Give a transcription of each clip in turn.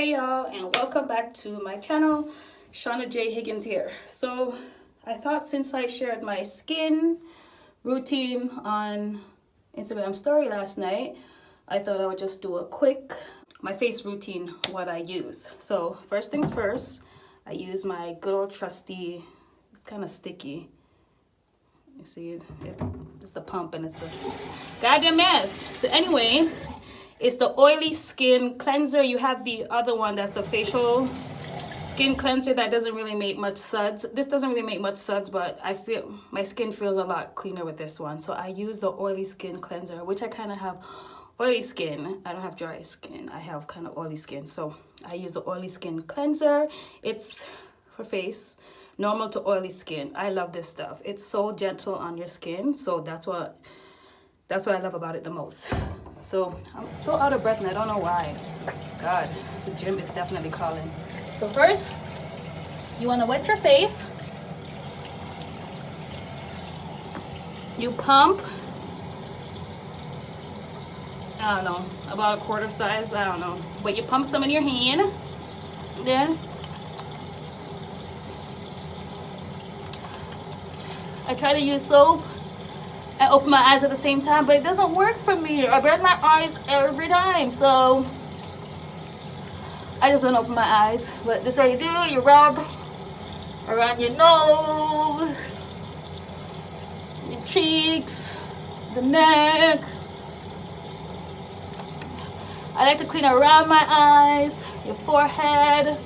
Hey y'all, and welcome back to my channel. Shauna J. Higgins here. So I thought since I shared my skin routine on Instagram story last night, I thought I would just do a quick my face routine, what I use. So first things first, I use my good old trusty, it's kind of sticky. You see, it's the pump and it's the goddamn mess. So anyway, it's the oily skin cleanser. You have the other one that's the facial skin cleanser that doesn't really make much suds. This doesn't really make much suds, but I feel my skin feels a lot cleaner with this one. So I use the oily skin cleanser, which I kind of have oily skin. I don't have dry skin. I have kind of oily skin. So I use the oily skin cleanser. It's for face, normal to oily skin. I love this stuff. It's so gentle on your skin. So that's what I love about it the most. So I'm so out of breath and I don't know why. God, the gym is definitely calling. So first, you want to wet your face. You pump, I don't know, about a quarter size, I don't know. But you pump some in your hand. Then I try to use soap. I open my eyes at the same time, but it doesn't work for me. I red my eyes every time, so I just don't open my eyes. But this is what you do, you rub around your nose, your cheeks, the neck. I like to clean around my eyes, your forehead.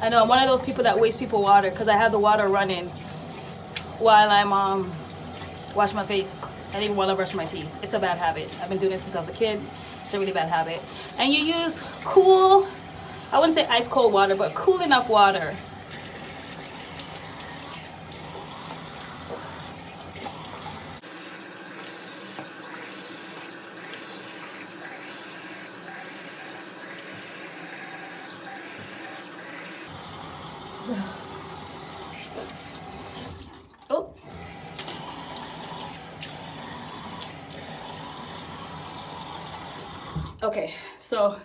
I know I'm one of those people that waste people water because I have the water running while I'm washing my face and even while I brush my teeth. It's a bad habit. I've been doing this since I was a kid. It's a really bad habit. And you use cool, I wouldn't say ice cold water, but cool enough water. Oh. Okay, so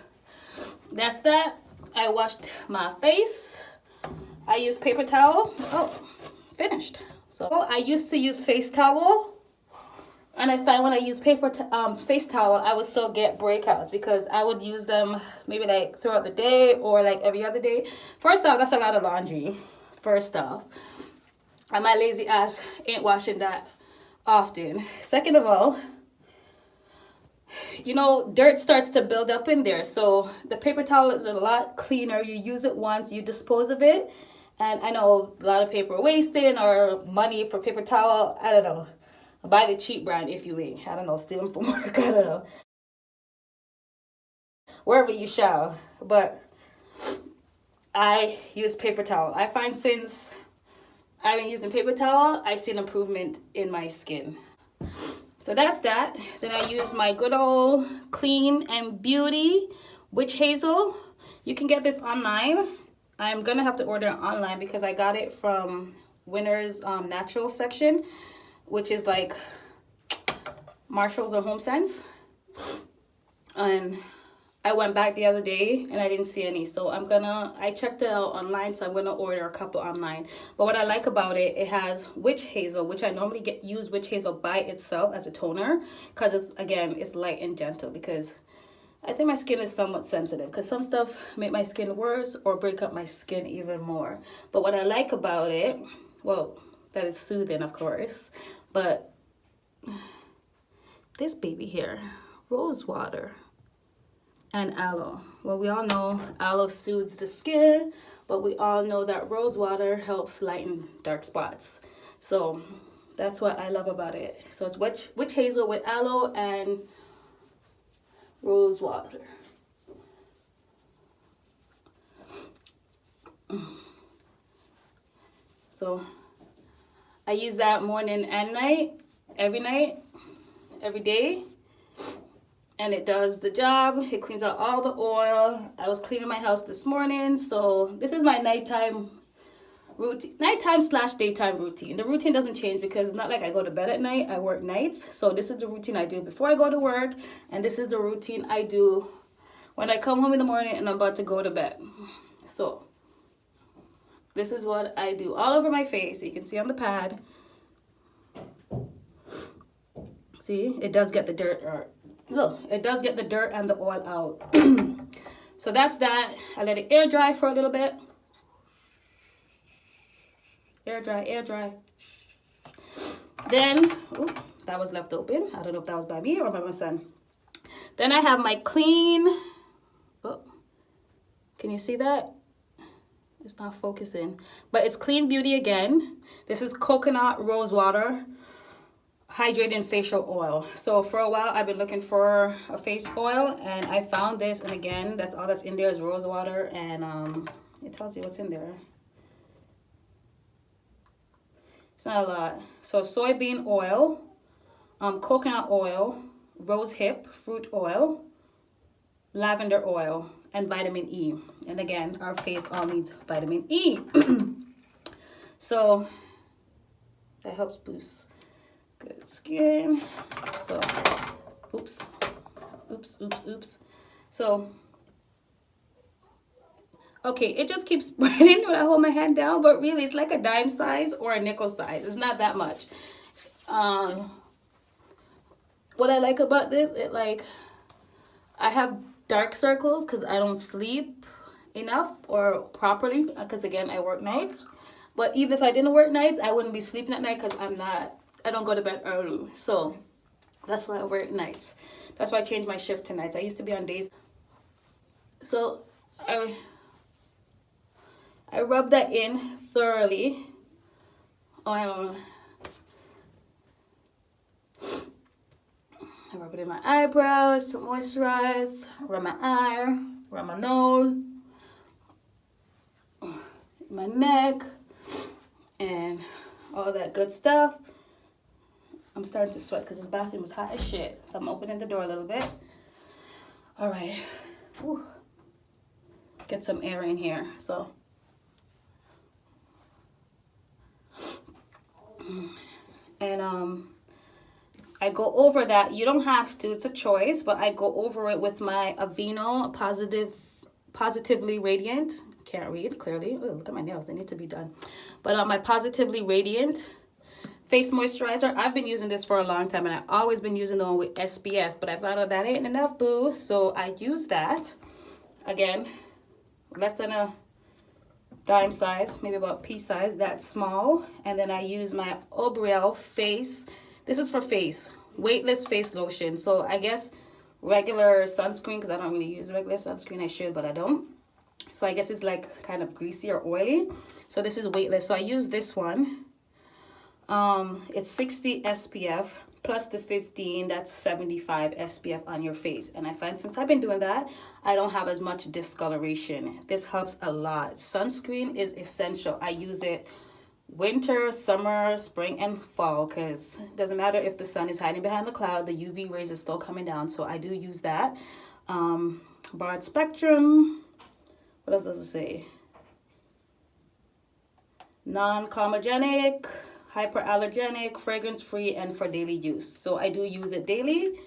that's that. I washed my face. I use paper towel. Oh, finished. So I used to use face towel, and I find when I use face towel, I would still get breakouts because I would use them maybe like throughout the day or like every other day. First off, that's a lot of laundry. First off, and my lazy ass ain't washing that often. Second of all, you know, dirt starts to build up in there. So the paper towel is a lot cleaner. You use it once, you dispose of it. And I know a lot of paper wasting or money for paper towel. I don't know. Buy the cheap brand if you ain't. I don't know, stealing from work. I don't know. Wherever you shall. But I use paper towel. I find since I've been using paper towel, I see an improvement in my skin. So that's that. Then I use my good old Clean and Beauty Witch Hazel. You can get this online. I'm gonna have to order it online because I got it from Winner's Natural section, which is like Marshalls or Home Sense. And I went back the other day and I didn't see any, so I checked it out online, so I'm gonna order a couple online. But what I like about it, it has Witch Hazel, which I normally use Witch Hazel by itself as a toner because it's light and gentle, because I think my skin is somewhat sensitive because some stuff make my skin worse or break up my skin even more. But what I like about it, well, that is soothing, of course, but this baby here, rose water and aloe. Well, we all know aloe soothes the skin, but we all know that rose water helps lighten dark spots. So that's what I love about it. So it's Witch Hazel with aloe and rose water. So I use that morning and night, every day. And it does the job. It cleans out all the oil. I was cleaning my house this morning, so this is my nighttime routine, nighttime/daytime routine. The routine doesn't change because it's not like I go to bed at night. I work nights, so this is the routine I do before I go to work, and this is the routine I do when I come home in the morning and I'm about to go to bed. So this is what I do all over my face. You can see on the pad. See, it does get the dirt, or look, it does get the dirt and the oil out. So that's that. I let it air dry for a little bit. Air dry, air dry. Then, ooh, that was left open. I don't know if that was by me or by my son. Then I have my clean, oh, can you see that? It's not focusing, but it's Clean Beauty again. This is coconut rose water hydrating facial oil. So for a while I've been looking for a face oil and I found this, and again, that's all that's in there is rose water, and it tells you what's in there. It's not a lot. So soybean oil, coconut oil, rose hip fruit oil, lavender oil, and vitamin E. And again, our face all needs vitamin E. So that helps boost good skin. So oops. So okay, it just keeps spreading when I hold my hand down, but really it's like a dime size or a nickel size. It's not that much. What I like about this, I have dark circles because I don't sleep enough or properly, because again, I work nights. But even if I didn't work nights, I wouldn't be sleeping at night because I don't go to bed early. So that's why I work nights. That's why I changed my shift to nights. I used to be on days. So I rub that in thoroughly. I rub it in my eyebrows to moisturize, rub my eye, rub my nose, my neck, and all that good stuff. I'm starting to sweat because this bathroom is hot as shit. So I'm opening the door a little bit. All right. Whew. Get some air in here. So. And I go over that. You don't have to. It's a choice. But I go over it with my Aveeno Positively Radiant. Can't read clearly. Oh, look at my nails. They need to be done. But my Positively Radiant face moisturizer. I've been using this for a long time, and I've always been using the one with SPF, but I found out that ain't enough, boo. So I use that. Again, less than a dime size, maybe about pea size, that small. And then I use my Ombrelle face. This is for face, weightless face lotion. So I guess regular sunscreen, because I don't really use regular sunscreen. I should, but I don't. So I guess it's like kind of greasy or oily. So this is weightless. So I use this one. It's 60 SPF plus the 15, that's 75 SPF on your face. And I find since I've been doing that, I don't have as much discoloration. This helps a lot. Sunscreen is essential. I use it winter, summer, spring, and fall, because it doesn't matter if the sun is hiding behind the cloud, the UV rays is still coming down. So I do use that. Broad spectrum. What else does it say? Non-comedogenic, hyperallergenic, fragrance-free, and for daily use. So I do use it daily.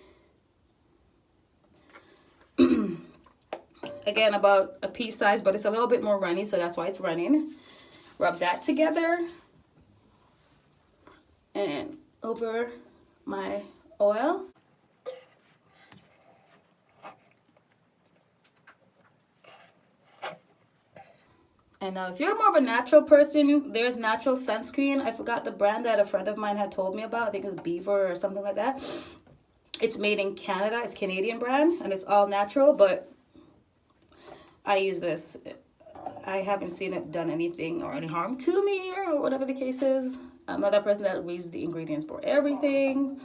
Again, about a pea size, but it's a little bit more runny, so that's why it's running. Rub that together. And over my oil. And now if you're more of a natural person, there's natural sunscreen. I forgot the brand that a friend of mine had told me about. I think it's Beaver or something like that. It's made in Canada. It's a Canadian brand and it's all natural, but I use this. I haven't seen it done anything or any harm to me or whatever the case is. I'm not that person that reads the ingredients for everything.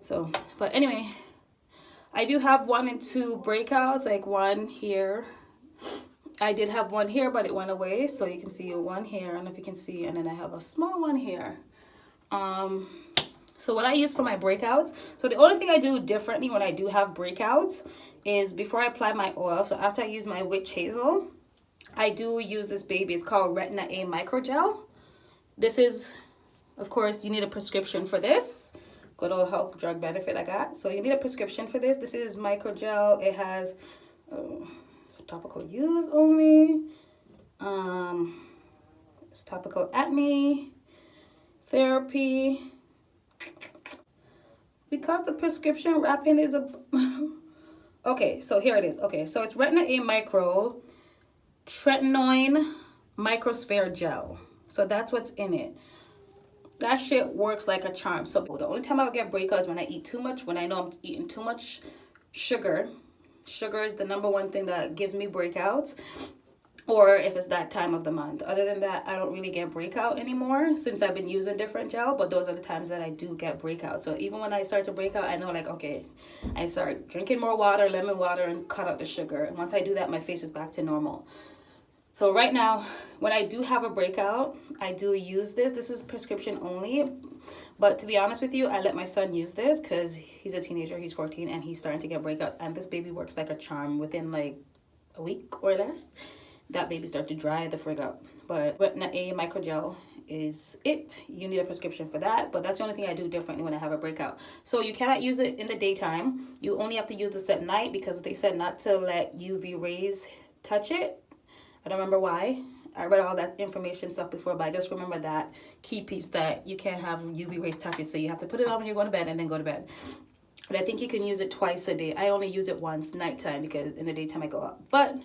So, but anyway, I do have 1 and 2 breakouts, like one here. I did have one here, but it went away. So you can see one here, I don't know if you can see, and then I have a small one here. So what I use for my breakouts, so the only thing I do differently when I do have breakouts is before I apply my oil, so after I use my Witch Hazel, I do use this baby. It's called Retin A Microgel. This is, of course, you need a prescription for this. Good old health drug benefit I got. So you need a prescription for this. This is microgel. It has Oh, it's for topical use only. It's topical acne therapy. Because the prescription wrapping is a okay, so here it is. Okay, so it's Retin A micro tretinoin microsphere gel. So that's what's in it. That shit works like a charm. So the only time I would get breakouts is when I eat too much, when I know I'm eating too much sugar. Sugar is the number one thing that gives me breakouts, or if it's that time of the month. Other than that, I don't really get breakout anymore since I've been using different gel, but those are the times that I do get breakout. So even when I start to break out, I know like, okay, I start drinking more water, lemon water, and cut out the sugar. And once I do that, my face is back to normal. So right now, when I do have a breakout, I do use this. This is prescription only. But to be honest with you, I let my son use this because he's a teenager, he's 14, and he's starting to get breakouts. And this baby works like a charm. Within like a week or less, that baby starts to dry the frig up. But Retin A microgel is it. You need a prescription for that, but that's the only thing I do differently when I have a breakout. So you cannot use it in the daytime. You only have to use this at night because they said not to let UV rays touch it. I don't remember why. I read all that information stuff before, but I just remember that key piece that you can't have UV rays touch it. So you have to put it on when you're going to bed and then go to bed. But I think you can use it twice a day. I only use it once, nighttime, because in the daytime I go out. But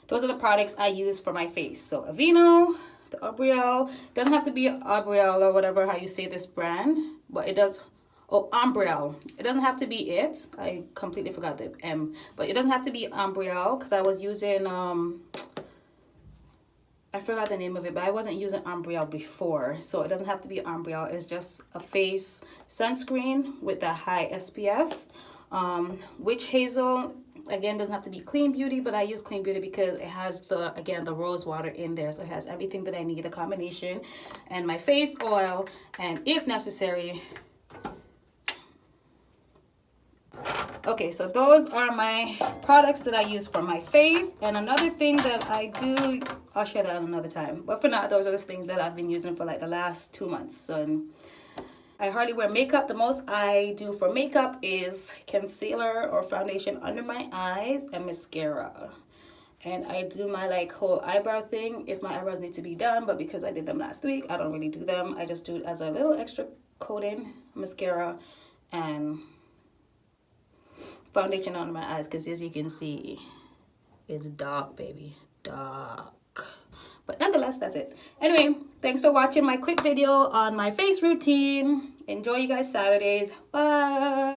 those are the products I use for my face. So Aveeno, the Ombrelle. Doesn't have to be Ombrelle or whatever how you say this brand, but it does. Oh, Ombrelle. It doesn't have to be it. I completely forgot the M, but it doesn't have to be Ombrelle because I was using I forgot the name of it, but I wasn't using Ombrelle before, so it doesn't have to be Ombrelle. It's just a face sunscreen with the high SPF. Witch Hazel, again, doesn't have to be Clean Beauty, but I use Clean Beauty because it has the rose water in there, so it has everything that I need, a combination, and my face oil, and if necessary. Okay, so those are my products that I use for my face. And another thing that I do, I'll share that another time. But for now, those are the things that I've been using for like the last 2 months. So I hardly wear makeup. The most I do for makeup is concealer or foundation under my eyes and mascara. And I do my like whole eyebrow thing if my eyebrows need to be done. But because I did them last week, I don't really do them. I just do it as a little extra coating, mascara, and foundation on my eyes, because as you can see, it's dark, baby, dark. But nonetheless, that's it. Anyway, thanks for watching my quick video on my face routine. Enjoy you guys Saturdays. Bye.